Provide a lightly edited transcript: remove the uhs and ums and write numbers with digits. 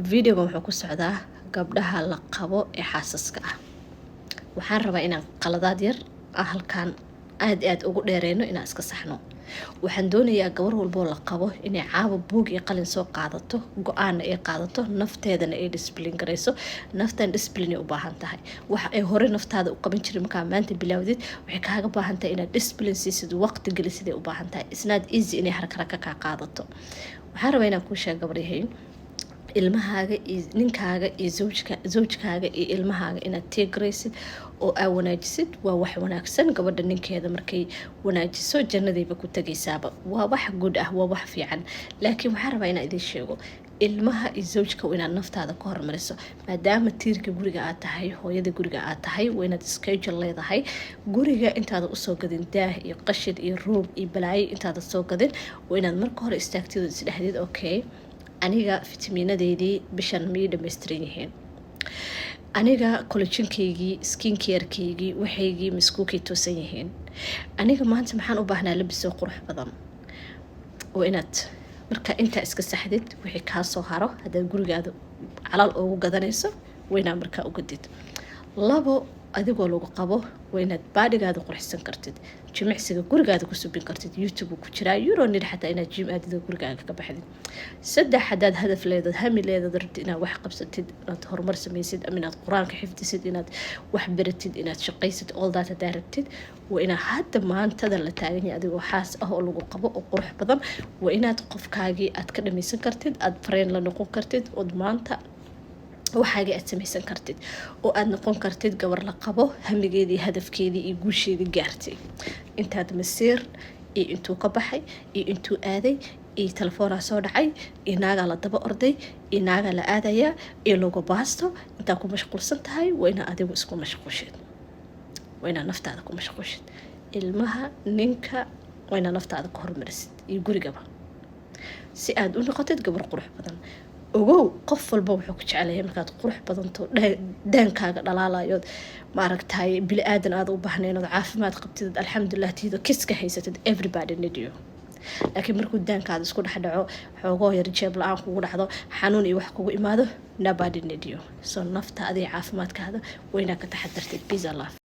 فيديو wuxuu ku socdaa gabdhaha la qabo ee xaasaska ah waxaan rabaa inaan qaladaad yar halkaan aad ugu dheereyno inaan iska saxno waxaan doonayaa gabar walbo la qabo inay caabo buug iyo qalin soo qaadato go'aan ay qaadato nafteedana ay discipline gareyso naftan discipline u baahan tahay waxa ay hore naftaada u qaban jiray marka maanta bilowdid waxay kaaga baahan tahay inaad discipline siisid waqti gelisid u baahan tahay isnaad easy inay haraka ka qaadato waxaan rabaa inaan ku sheego gabaryahay ilmahaaga iyo ninkaaga iyo zawjkaaga iyo ilmahaaga inaad teegraysid oo aa wanaajisid waa wax wanaagsan gabadha ninkeeda markay wanaajiso jannadayba ku tagaysaaba waa wax good ah waa wax fiican laakiin waxaan rabaa inaan idin sheego ilmaha iyo zawjka inaad naftaada ka hormariso maadaama tiirka guriga aad tahay hooyada guriga aad tahay waa inaad schedule leedahay guriga intaada usoo gadin daah iyo qashin iyo roob iyo balaayo intaada soo gadin waa inaad marka hore istaagtid oo isdhexdid okay aniga fitamiinadeedii bishan miyay dhammaystiran yihiin aniga collagenkaygii skin carekeygii waxaygii maskuukay toosan yihiin aniga maanta maxaan u baahnaa labis oo qurux badan oo inaad marka intaa iska saxdid wixii kaa soo haro haddaad gurigaada calal ugu gadanayso waa inaad markaa u gadid labo adigoo lagu qabo waa inaad baadhigaada qurxsan kartid jimicsiga gurigaada ku subin kartid youtube ku jiraa euronid xataa inaad jim aadida gurigaaga ka baxdid saddex haddaad hadaf leedaad hami leedaad rabtid inaad wax qabsatid inaad horumar samaysid ama inaad qur-aanka xifdisid inaad wax baratid inaad shaqaysid all that haddaad rabtid waa inaad hadda maantada la taagan yahay adigoo xaas ah oo lagu qabo oo qurux badan waa inaad qofkaagii aad ka dhamaysan kartid aad fareen la noqon kartid ood maanta waxaaga aad samaysan kartid oo aad noqon kartid gabar la qabo hamigeedii hadafkeedii iyo guusheedii gaartay intaad masiir iyo intuu ka baxay iyo intuu aaday iyo telefoonaa soo dhacay iyo naagaa la daba orday iyo naagaa la aadayaa iyo lagu baasto intaa ku mashquulsan tahay waa inaad adigu isku mashquushid waa inaad naftaada ku mashquushid ilmaha ninka waa inaad naftaada ka hormarisid iyo gurigaba si aad u noqotid gabar qurux badan ogow qof walba wuxuu ku jecelahay markaad qurux badanto daankaaga dhalaalayood maaragtay bili aadan aad u baahnayn oo caafimaad qabtid alxamdulillah tiido kiska haysatid everybody need you laakiin markuu daankaada isku dhex dhaco xoogoo yar jeeb la-aan kugu dhacdo xanuun iyo wax kugu imaado nobody need you so nafta adiga caafimaadkaada waa inaad ka taxadartid peace and love